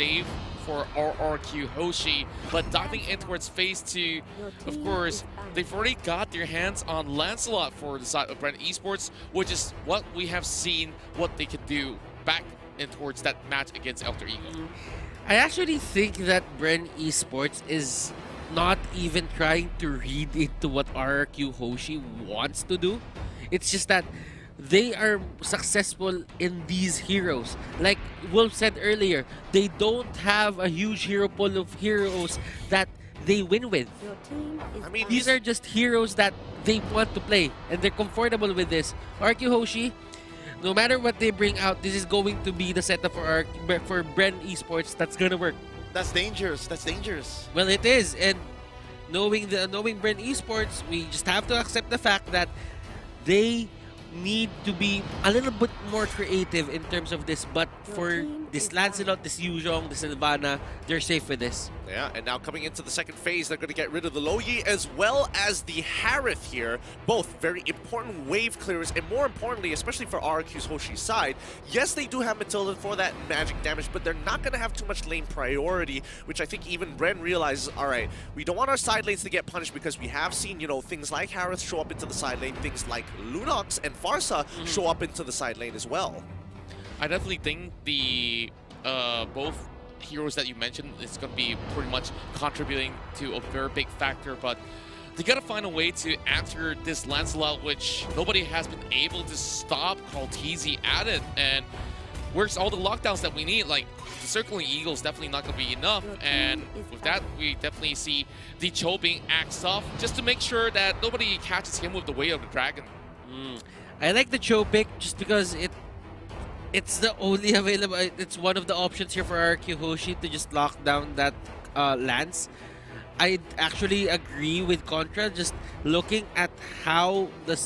save for RRQ Hoshi, but diving in towards phase 2, of course, they've already got their hands on Lancelot for the side of Bren Esports, which is what we have seen what they could do back in towards that match against Elder Eagle. I actually think that Bren Esports is not even trying to read into what RRQ Hoshi wants to do. It's just that they are successful in these heroes. Like Wolf said earlier, they don't have a huge hero pool of heroes that they win with. I mean, These are just heroes that they want to play, and they're comfortable with this. RRQ Hoshi, no matter what they bring out, this is going to be the setup for Bren Esports that's gonna work. that's dangerous. That's dangerous. Well, it is, and knowing Bren Esports, we just have to accept the fact that they need to be a little bit more creative in terms of this. But for this Lancelot, this Yuzhong, this Sylvana, they're safe with this. Yeah, and now coming into the second phase, they're going to get rid of the Loyi as well as the Harith here. Both very important wave clearers, and more importantly, especially for RRQ's Hoshi's side, yes, they do have Matilda for that magic damage, but they're not going to have too much lane priority, which I think even Bren realizes, all right, we don't want our side lanes to get punished because we have seen, you know, things like Harith show up into the side lane, things like Lunox and Farsa show up into the side lane as well. I definitely think the both heroes that you mentioned is going to be pretty much contributing to a very big factor, but they got to find a way to answer this Lancelot, which nobody has been able to stop Kaltizi at it, and works all the lockdowns that we need. Like, the Circling Eagle is definitely not going to be enough, and with that, we definitely see the Cho being axed off just to make sure that nobody catches him with the weight of the dragon. I like the Cho pick just because it's the only available. It's one of the options here for RRQ Hoshi to just lock down that Lance. I actually agree with Contra. Just looking at how the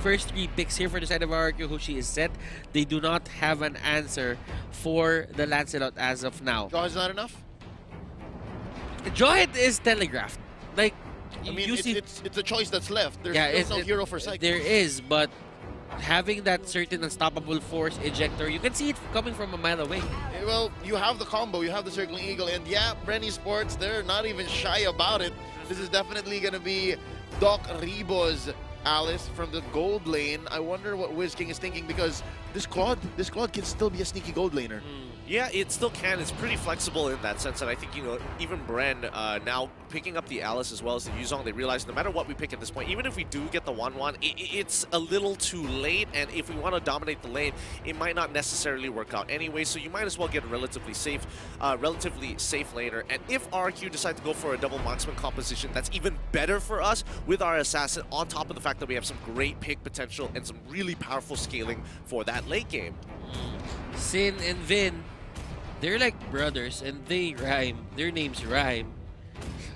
first three picks here for the side of RRQ Hoshi is set, they do not have an answer for the Lancelot as of now. Jaw is not enough? Jawhead is telegraphed. Like, I mean, you see, it's a choice that's left. There's yeah, still no hero for Psycho. there is, but having that certain unstoppable force ejector, you can see it coming from a mile away. Well, you have the combo, you have the Circling Eagle, and yeah, Bren Esports, they're not even shy about it. This is definitely going to be Doc Rebo's Alice from the gold lane. I wonder what Wiz King is thinking, because this Claude can still be a sneaky gold laner. Yeah, it still can. It's pretty flexible in that sense, and I think, you know, even Bren now picking up the Alice as well as the Yuzong, they realize no matter what we pick at this point, even if we do get the 1-1, it's a little too late, and if we want to dominate the lane, it might not necessarily work out anyway, so you might as well get a relatively safe laner. And if RRQ decide to go for a double marksman composition, that's even better for us with our assassin, on top of the fact that we have some great pick potential and some really powerful scaling for that late game. Sin and Vin, they're like brothers, and they rhyme. Their names rhyme.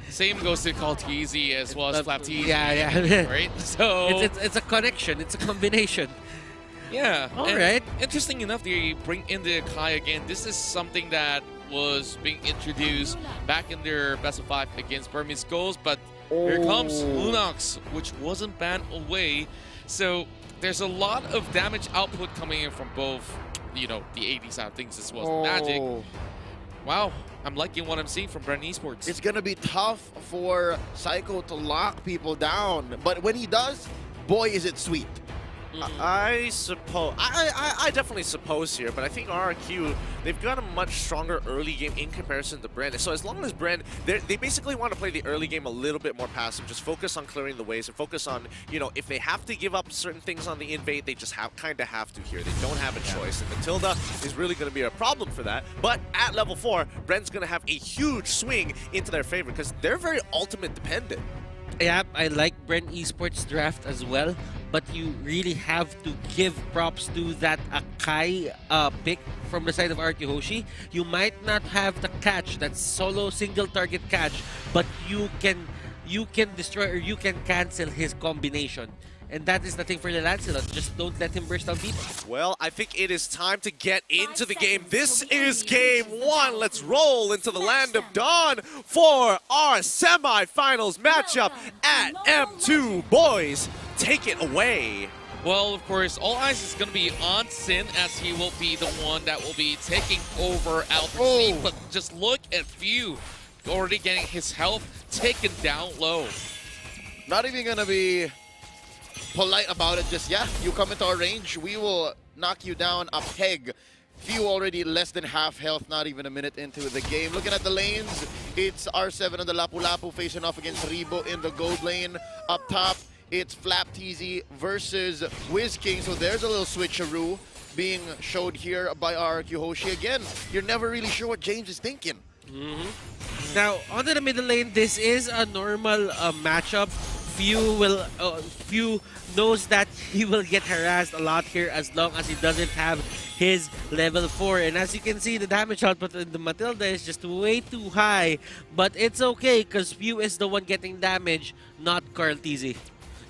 Same goes to Kaltizi as well as Flaptizi. Yeah. Right? So It's a connection. It's a combination. yeah. All and right. Interesting enough, they bring in the Kai again. This is something that was being introduced back in their best of 5 against Burmese Goals, but here comes Lunox, which wasn't banned away. So there's a lot of damage output coming in from both, you know, the AD side of things as well as the Magic. Wow, I'm liking what I'm seeing from Bren Esports. It's going to be tough for Psycho to lock people down, but when he does, boy, is it sweet. I suppose, I definitely suppose here, but I think RRQ, they've got a much stronger early game in comparison to Bren. So as long as Bren, they basically want to play the early game a little bit more passive, just focus on clearing the waves and focus on, you know, if they have to give up certain things on the invade, they just kind of have to here. They don't have a choice, and Matilda is really going to be a problem for that. But at level 4, Bren's going to have a huge swing into their favor because they're very ultimate dependent. Yeah, I like Bren Esports draft as well, but you really have to give props to that Akai pick from the side of RRQ Hoshi. You might not have the catch, that solo single target catch, but you can destroy or you can cancel his combination. And that is the thing for the Lancelot. Just don't let him burst down people. Well, I think it is time to get into the game. This is game 1. Let's roll into the land of Dawn for our semifinals matchup at M2. Boys, take it away. Well, of course, all eyes is going to be on Sin as he will be the one that will be taking over Alfred's seat. But just look at Few already getting his health taken down low. Not even going to be polite about it. Just, yeah, you come into our range, we will knock you down a peg. Few already less than half health, not even a minute into the game. Looking at the lanes, it's R7 on the Lapu-Lapu facing off against Rebo in the gold lane. Up top, it's Flap TZ versus Wiz King. So there's a little switcheroo being showed here by RRQ Hoshi. Again, you're never really sure what James is thinking. Now, onto the middle lane, this is a normal matchup. Few knows that he will get harassed a lot here as long as he doesn't have his level 4. And as you can see, the damage output in the Matilda is just way too high. But it's okay because Few is the one getting damage, not Carl TZ.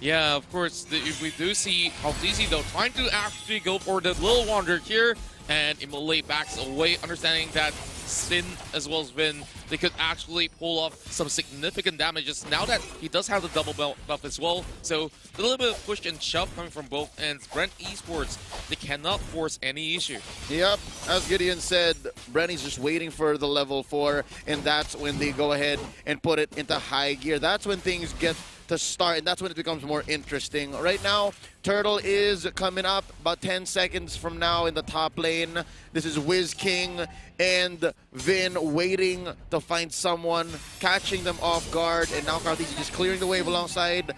Yeah, of course, we do see Kaltizi though trying to actually go for the little wander here, and Imole backs away, understanding that Sin as well as Vin, they could actually pull off some significant damages now that he does have the double buff as well. So a little bit of push and shove coming from both ends. Bren Esports, they cannot force any issue. Yep, as Gideon said, Brenny's just waiting for the level 4, and that's when they go ahead and put it into high gear. That's when things get to start, and that's when it becomes more interesting. Right now, Turtle is coming up about 10 seconds from now in the top lane. This is Wiz King and Vin waiting to find someone, catching them off guard, and now Karthik is just clearing the wave alongside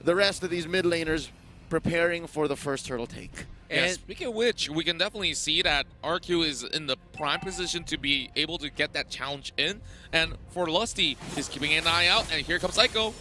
the rest of these mid laners, preparing for the first turtle take. Yeah, speaking of which, we can definitely see that RQ is in the prime position to be able to get that challenge in. And for Lusty, he's keeping an eye out, and here comes Psycho.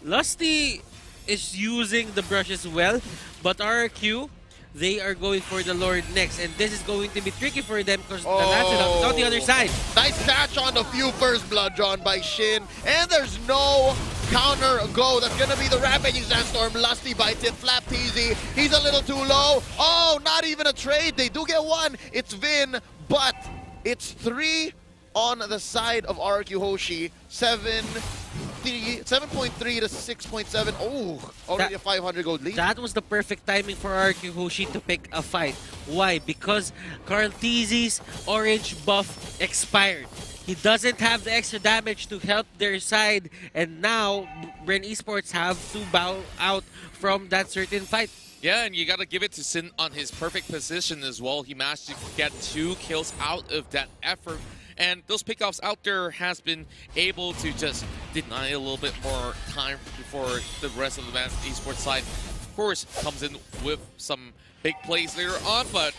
Lusty is using the brush as well, but RRQ, they are going for the Lord next, and this is going to be tricky for them because the Lancelot is on the other side. Nice catch on the Few first blood drawn by Shin, and there's no counter go. That's gonna be the Rampaging Sandstorm. Lusty bites it, Flap TZ, he's a little too low. Oh, not even a trade. They do get one. It's Vin, but it's 3 on the side of RRQ Hoshi. 7.3 to 6.7. Oh, already a 500 gold lead. That was the perfect timing for RRQ Hoshi to pick a fight. Why? Because Carl TZ's orange buff expired. He doesn't have the extra damage to help their side, and now Bren Esports have to bow out from that certain fight. Yeah, and you got to give it to Sin on his perfect position as well. He managed to get 2 kills out of that effort. And those pickoffs out there has been able to just deny a little bit more time before the rest of the Bren Esports side, of course, comes in with some big plays later on, but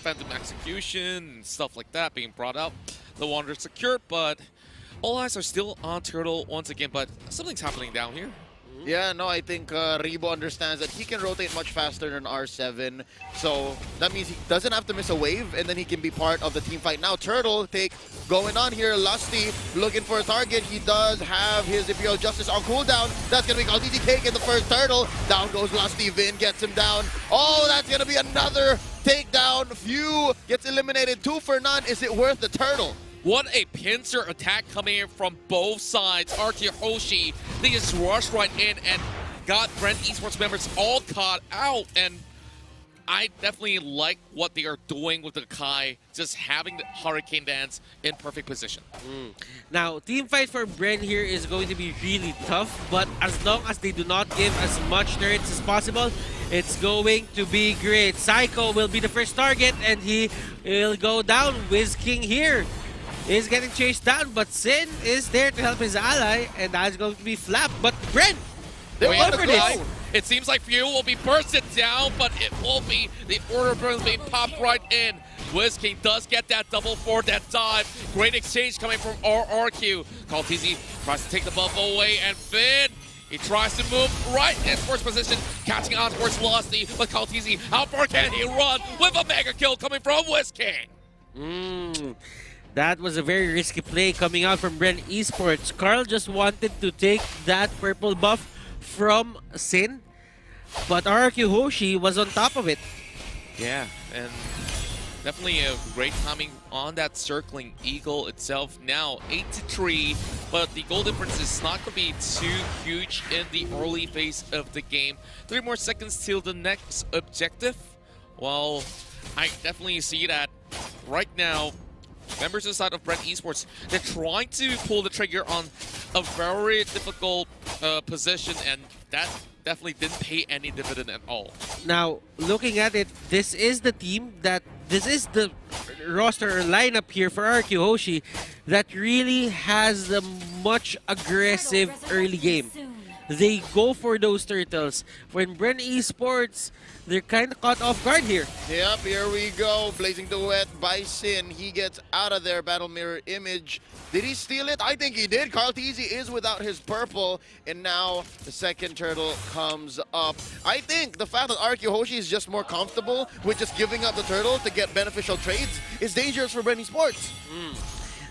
phantom execution and stuff like that being brought out. The Wanderer secured, but all eyes are still on Turtle once again, but something's happening down here. Yeah, no, I think Rebo understands that he can rotate much faster than R7. So that means he doesn't have to miss a wave, and then he can be part of the team fight. Now, Turtle take going on here. Lusty looking for a target. He does have his Imperial Justice on cooldown. That's going to be called easy cake in the first Turtle. Down goes Lusty. Vin gets him down. Oh, that's going to be another takedown. Few gets eliminated. 2 for none. Is it worth the Turtle? What a pincer attack coming in from both sides. RRQ Hoshi, they just rushed right in and got Bren Esports members all caught out. And I definitely like what they are doing with the Kai, just having the Hurricane Dance in perfect position. Now, team fight for Bren here is going to be really tough, but as long as they do not give as much turrets as possible, it's going to be great. Psycho will be the first target, and he will go down. Wiz King here is getting chased down, but Sin is there to help his ally, and that's going to be Flap. But Bren, They Wait want for to this. go. It seems like Few will be bursted down, but it will be the order burns being popped right in. Wiz King does get that double for that dive. Great exchange coming from RRQ. Kaltizi tries to take the buff away, and Finn, he tries to move right in first position, catching on towards Lusty, but Kaltizi, how far can he run with a mega kill coming from Wiz King? That was a very risky play coming out from Bren Esports. Carl just wanted to take that purple buff from Sin, but RRQ Hoshi was on top of it. Yeah, and Definitely a great timing on that circling eagle itself. Now 8-3, but the goal difference is not going to be too huge in the early phase of the game. 3 more seconds till the next objective. Well, I definitely see that right now. Members inside of Bren Esports, they're trying to pull the trigger on a very difficult position, and that definitely didn't pay any dividend at all. Now, looking at it, this is the roster or lineup here for RRQ Hoshi that really has a much aggressive early game. They go for those turtles. When Bren Esports, they're kind of caught off guard here. Yep, here we go. Blazing Duet by Sin. He gets out of there. Battle Mirror Image. Did he steal it? I think he did. Carl Teasy is without his purple. And now the second turtle comes up. I think the fact that RRQ Hoshi is just more comfortable with just giving up the turtle to get beneficial trades is dangerous for Bren Esports.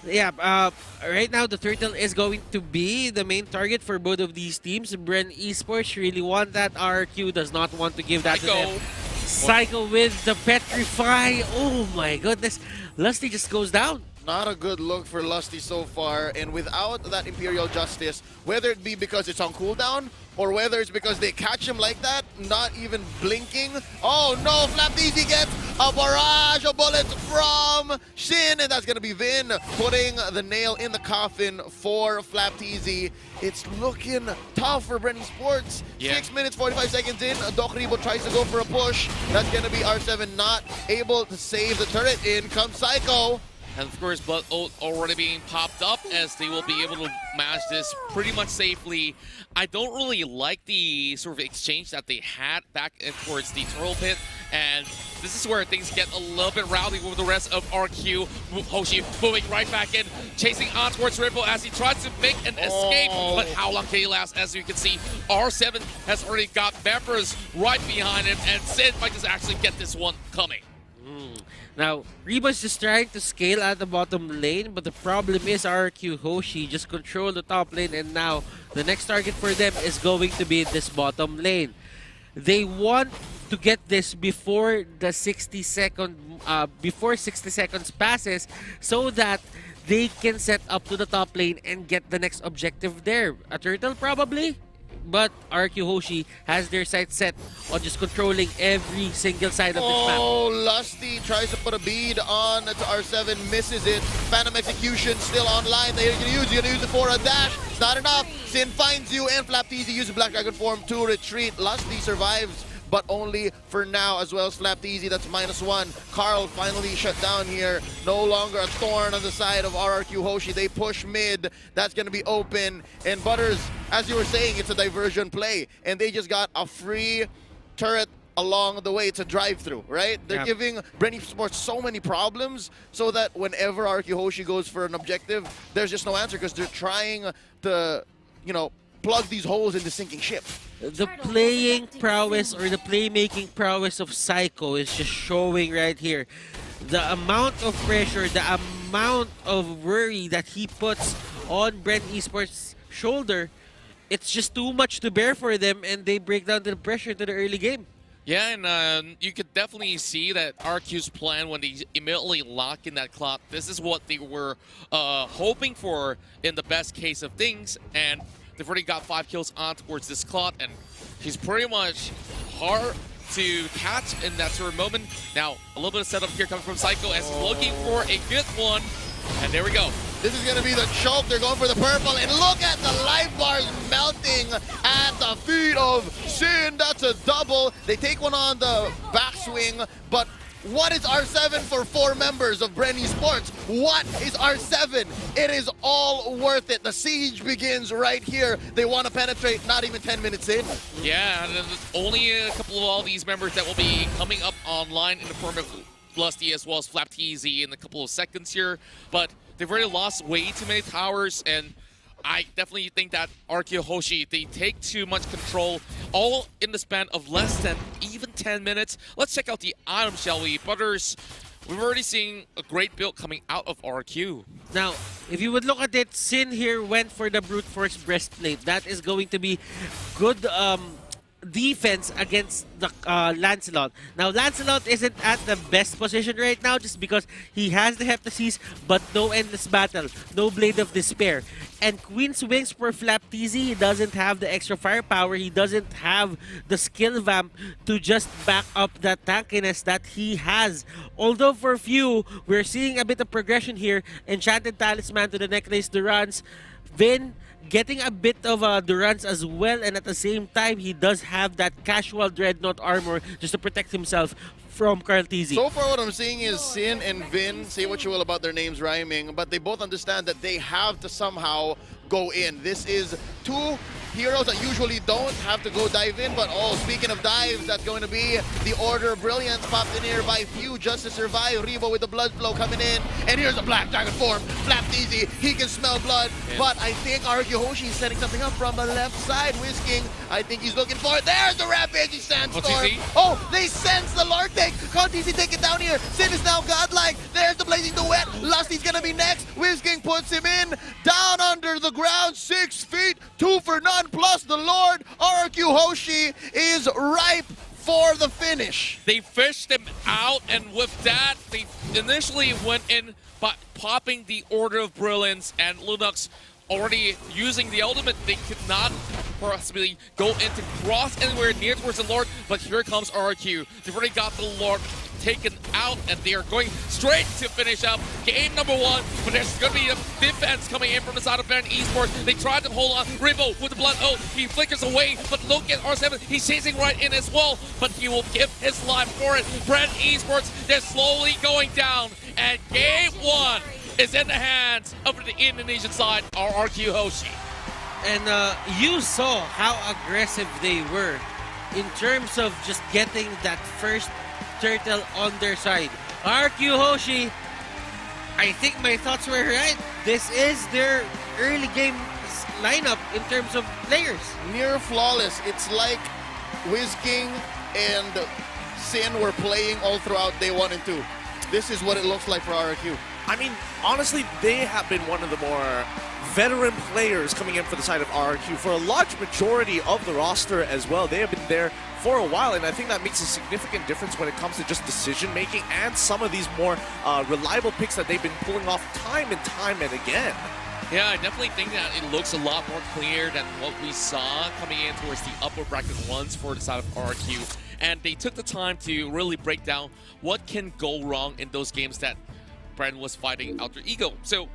Yeah, right now the turtle is going to be the main target for both of these teams. Bren Esports really want that. RRQ does not want to give that to them. Psycho with the Petrify. Oh my goodness. Lusty just goes down. Not a good look for Lusty so far, and without that Imperial Justice, whether it be because it's on cooldown or whether it's because they catch him like that, not even blinking. Oh no, Flapteezy gets a barrage of bullets from Shin, and that's gonna be Vin putting the nail in the coffin for Flapteezy. It's looking tough for Bren Esports. Yeah. 6 minutes, 45 seconds in, Doc Rebo tries to go for a push. That's gonna be R7 not able to save the turret. In comes Psycho. And of course, Blood Oath already being popped up as they will be able to match this pretty much safely. I don't really like the sort of exchange that they had back towards the turtle pit, and this is where things get a little bit rowdy with the rest of RQ. Hoshi moving right back in, chasing on towards Ripple as he tries to make an escape, but how long can he last? As you can see, R7 has already got members right behind him, and Sid might just actually get this one coming. Now, Reba's just trying to scale at the bottom lane, but the problem is RRQ Hoshi just control the top lane, and now the next target for them is going to be this bottom lane. They want to get this before the 60 seconds passes, so that they can set up to the top lane and get the next objective there. A turtle probably? But RRQ Hoshi has their sights set on just controlling every single side of this map. Oh, Lusty tries to put a bead on to R7, misses it. Phantom Execution still online. They're gonna use it for a dash. It's not enough. Sin finds you, and Flapteezy uses Black Dragon form to retreat. Lusty survives, but only for now, as well as Flapteezy. That's -1. Carl finally shut down here. No longer a thorn on the side of RRQ Hoshi. They push mid. That's going to be open. And Butters, as you were saying, it's a diversion play. And they just got a free turret along the way. It's a drive-through, right? They're giving Bren Esports so many problems so that whenever RRQ Hoshi goes for an objective, there's just no answer because they're trying to, you know, plug these holes in the sinking ship. The playing prowess or the playmaking prowess of Psycho is just showing right here. The amount of pressure, the amount of worry that he puts on Bren Esports' shoulder, it's just too much to bear for them, and they break down the pressure to the early game. Yeah, and you could definitely see that RQ's plan when they immediately lock in that clock, this is what they were hoping for in the best case of things, and they've already got 5 kills on towards this clock, and he's pretty much hard to catch in that sort of moment. Now, a little bit of setup here coming from Psycho as he's looking for a good one, and there we go. This is going to be the choke. They're going for the purple, and look at the life bars melting at the feet of Sin. That's a double. They take one on the backswing, but what is R7 for 4 members of Bren Esports? What is R7? It is all worth it. The siege begins right here. They want to penetrate, not even 10 minutes in. Yeah, and there's only a couple of all these members that will be coming up online in the form of Lusty as well as Flapteezy in a couple of seconds here, but they've already lost way too many towers, and I definitely think that RRQ Hoshi, they take too much control, all in the span of less than even 10 minutes. Let's check out the items, shall we? Butters, we've already seen a great build coming out of RRQ. Now, if you would look at it, Sin here went for the Brute Force Breastplate. That is going to be good defense against the Lancelot. Now, Lancelot isn't at the best position right now just because he has the Heptasis, but no Endless Battle, no Blade of Despair. And Queen's Wings for Flaptizi, he doesn't have the extra firepower, he doesn't have the skill vamp to just back up that tankiness that he has. Although for few, we're seeing a bit of progression here. Enchanted Talisman to the Necklace Durance. Vin getting a bit of Durance as well, and at the same time, he does have that casual Dreadnought armor just to protect himself from Karltizi. So far what I'm seeing is Sin and Vin, say what you will about their names rhyming, but they both understand that they have to somehow go in. This is two heroes that usually don't have to go dive in, but oh, speaking of dives, that's going to be the Order of Brilliance popped in here by few just to survive. Rebo with the blood flow coming in, and here's a Black Dragon form. Flaptizi, he can smell blood, but I think RRQ Hoshi is setting something up from the left side. Whisking, I think he's looking for it. There's the Rampaging Sandstorm. Oh, they sense the Lord take. Karltizi take it down here. Sin is now godlike. There's the Blazing Duet. Lusty's gonna be next. Whisking puts him in. Down under the ground, 6 feet, 2 for none, plus the Lord. RRQ Hoshi is ripe for the finish. They fished him out, and with that, they initially went in by popping the Order of Brilliance, and Lunox already using the ultimate. They could not possibly go into cross anywhere near towards the Lord, but here comes RRQ. They've already got the Lord taken out, and they are going straight to finish up game number 1. But there's going to be a defense coming in from the side of Bren Esports. They tried to hold on. Rebo with the blood. Oh, he flickers away, but look at R7. He's chasing right in as well, but he will give his life for it. Bren Esports, they're slowly going down, and game 1 is in the hands of the Indonesian side, RRQ Hoshi. And you saw how aggressive they were in terms of just getting that first turtle on their side. RRQ Hoshi, I think my thoughts were right. This is their early game lineup in terms of players. Near flawless. It's like Whisking and Sin were playing all throughout day 1 and 2. This is what it looks like for RRQ. I mean, honestly, they have been one of the more veteran players coming in for the side of RRQ for a large majority of the roster as well. They have been there for a while, and I think that makes a significant difference when it comes to just decision-making and some of these more reliable picks that they've been pulling off time and again. Yeah, I definitely think that it looks a lot more clear than what we saw coming in towards the upper bracket runs for the side of RRQ. And they took the time to really break down what can go wrong in those games that Bren was fighting Alter Ego. So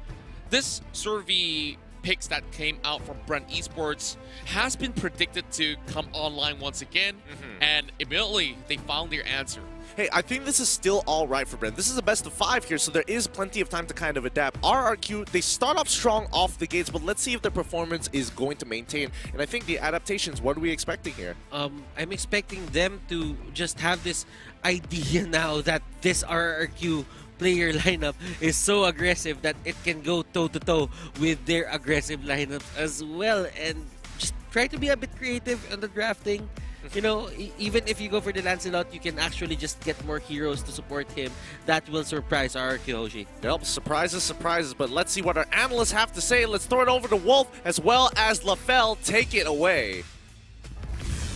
this survey picks that came out from Bren Esports has been predicted to come online once again, and immediately they found their answer. Hey, I think this is still all right for Bren. This is a best of 5 here, so there is plenty of time to kind of adapt. RRQ, they start off strong off the gates, but let's see if their performance is going to maintain. And I think the adaptations, what are we expecting here? I'm expecting them to just have this idea now that this RRQ player lineup is so aggressive that it can go toe-to-toe with their aggressive lineups as well, and just try to be a bit creative on the drafting. You know, even if you go for the Lancelot, you can actually just get more heroes to support him. That will surprise RRQ Hoshi. Yep, surprises, but let's see what our analysts have to say. Let's throw it over to Wolf as well as LaFell. Take it away.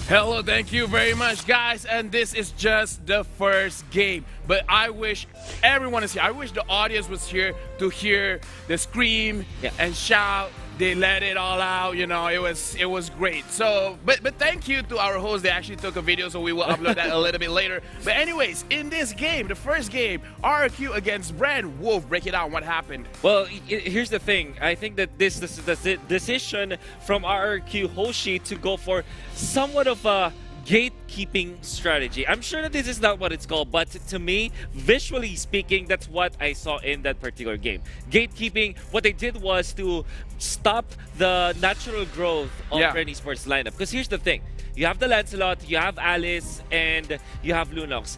Hello, thank you very much, guys. And this is just the first game. But I wish everyone is here. I wish the audience was here to hear the scream and shout. They let it all out, you know, it was great. So, but thank you to our host. They actually took a video, so we will upload that a little bit later. But anyways, in this game, the first game, RRQ against Bren. Wolf, break it down. What happened? Well, here's the thing. I think that this the decision from RRQ Hoshi to go for somewhat of a gatekeeping strategy. I'm sure that this is not what it's called, but to me, visually speaking, that's what I saw in that particular game. Gatekeeping, what they did was to stop the natural growth of Bren Esports lineup. Because here's the thing. You have the Lancelot, you have Alice, and you have Lunox.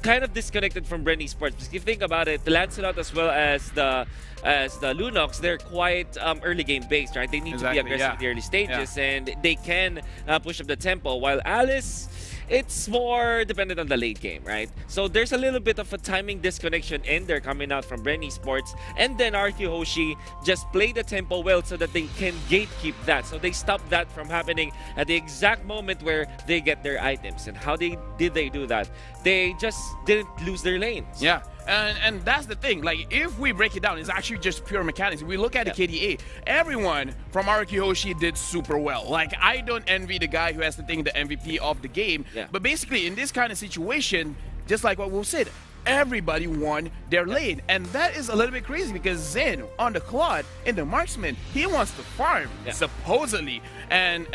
Kind of disconnected from Bren Esports. Because if you think about it, the Lancelot as well as the Lunox, they're quite early game based, right? They need to be aggressive in the early stages, and they can push up the tempo. While Alice it's more dependent on the late game, right? So there's a little bit of a timing disconnection in there coming out from Bren Esports, and then RRQ Hoshi just play the tempo well so that they can gatekeep that. So they stop that from happening at the exact moment where they get their items. And how did they do that? They just didn't lose their lanes. Yeah, and that's the thing. Like, if we break it down, it's actually just pure mechanics. If we look at the KDA, everyone from RRQ Hoshi did super well. Like, I don't envy the guy who has to think the MVP of the game. Yeah. But basically, in this kind of situation, just like what Wolf said, everybody won their lane. And that is a little bit crazy because Zen on the Claude in the marksman, he wants to farm, supposedly. And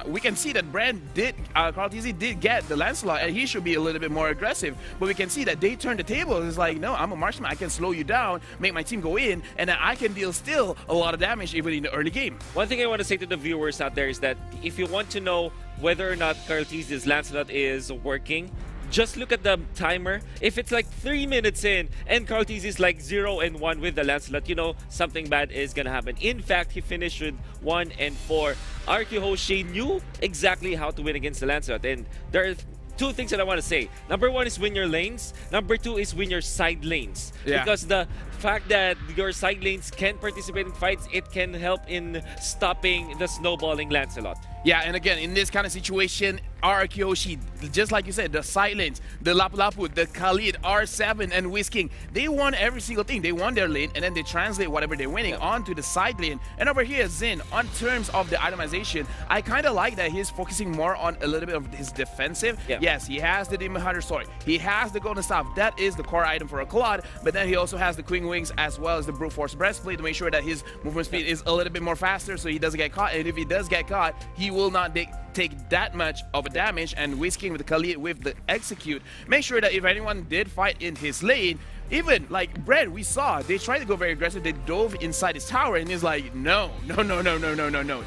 we can see that Bren did, Carl TZ did get the Lancelot, and he should be a little bit more aggressive. But we can see that they turned the table. It's like, no, I'm a marksman. I can slow you down, make my team go in, and then I can deal still a lot of damage even in the early game. One thing I want to say to the viewers out there is that if you want to know whether or not Carl TZ's Lancelot is working, just look at the timer. If it's like 3 minutes in and Carl TZ is like 0 and 1 with the Lancelot, you know something bad is gonna happen. In fact, he finished with 1 and 4. RRQ Hoshi knew exactly how to win against the Lancelot, and there are two things that I want to say. Number one is win your lanes. Number two is win your side lanes. Yeah. Because the fact that your side lanes can participate in fights, it can help in stopping the snowballing Lancelot. Yeah, and again, in this kind of situation, RRQ Hoshi, just like you said, the Silence, the Lapu Lapu, the Khalid, R7, and Whisking, they won every single thing. They won their lane, and then they translate whatever they're winning onto the side lane. And over here, Zin, on terms of the itemization, I kind of like that he's focusing more on a little bit of his defensive. Yeah. Yes, he has the Demon Hunter Sword. He has the Golden Staff. That is the core item for a Claude, but then he also has the Queen Wings as well as the Brute Force Breastplate to make sure that his movement speed is a little bit more faster so he doesn't get caught. And if he does get caught, he will not take that much of a damage. And Whisking with the Khalid with the Execute, make sure that if anyone did fight in his lane, even like Bren, we saw they tried to go very aggressive. They dove inside his tower, and he's like, no.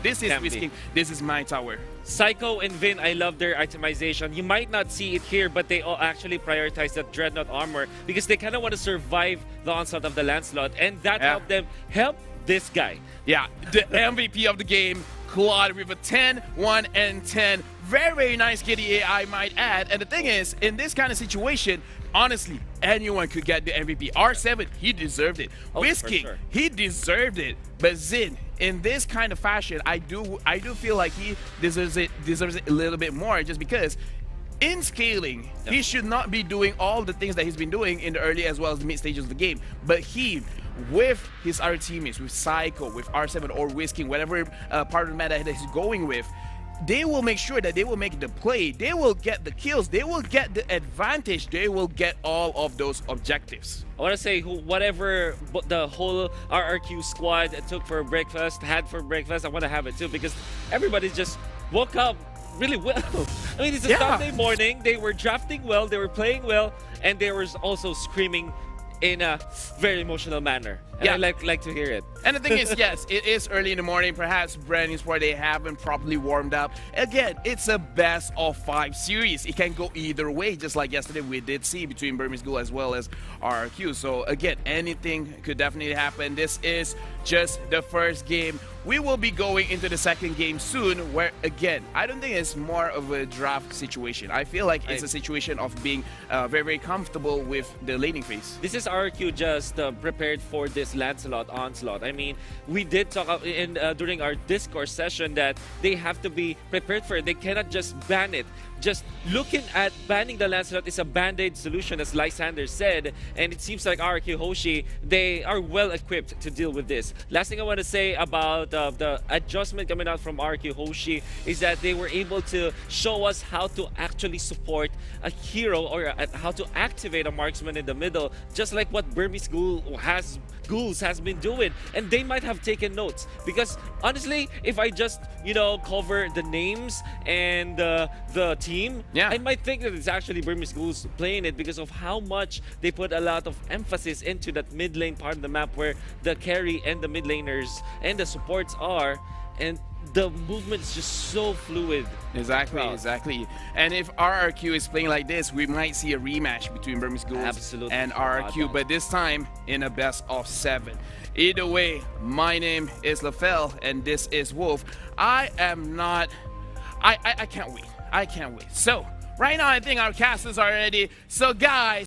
This is Whisking. This is my tower. Psycho and Vin, I love their itemization. You might not see it here, but they all actually prioritize that Dreadnought armor because they kind of want to survive the onslaught of the Lancelot, and that helped them help this guy. Yeah, the MVP of the game, Claude, with a 10, 1, and 10. Very, very nice KDA, I might add. And the thing is, in this kind of situation, honestly, anyone could get the MVP. R7, he deserved it. Whisking, he deserved it. But Zin, in this kind of fashion, I do feel like he deserves it a little bit more, just because in scaling, he should not be doing all the things that he's been doing in the early as well as the mid stages of the game. But he, with his other teammates, with Psycho, with R7 or Whisking, whatever part of the meta that he's going with, they will make sure that they will make the play, they will get the kills, they will get the advantage, they will get all of those objectives. I want to say whatever the whole RRQ squad took for breakfast, had for breakfast, I want to have it too, because everybody just woke up really well. I mean, it's a Sunday morning, they were drafting well, they were playing well, and they were also screaming in a very emotional manner. And I like to hear it. And the thing is, yes, it is early in the morning. Perhaps Bren Esports, they haven't properly warmed up. Again, it's a best of 5 series. It can go either way, just like yesterday we did see between Burmese Ghoul as well as RRQ. So again, anything could definitely happen. This is just the first game. We will be going into the second game soon, where again, I don't think it's more of a draft situation. I feel like it's a situation of being very, very comfortable with the laning phase. This is RRQ just prepared for this Lancelot onslaught. I mean, we did talk during our Discord session that they have to be prepared for it. They cannot just ban it. Just looking at banning the Lancelot is a band-aid solution, as Lysander said, and it seems like RRQ Hoshi, they are well equipped to deal with this. Last thing I want to say about the adjustment coming out from RRQ Hoshi is that they were able to show us how to actually support a hero, or how to activate a marksman in the middle, just like what Burmese Ghouls has been doing. And they might have taken notes, because honestly, if I just cover the names and the team, I might think that it's actually Burmese Ghouls playing it, because of how much they put a lot of emphasis into that mid lane part of the map where the carry and the mid laners and the supports are, and the movement is just so fluid. Exactly. And if RRQ is playing like this, we might see a rematch between Burmese Ghouls and RRQ, but this time in a best of 7. Either way, my name is LaFell and this is Wolf. I can't wait. So Right now, I think our castles are ready. So guys,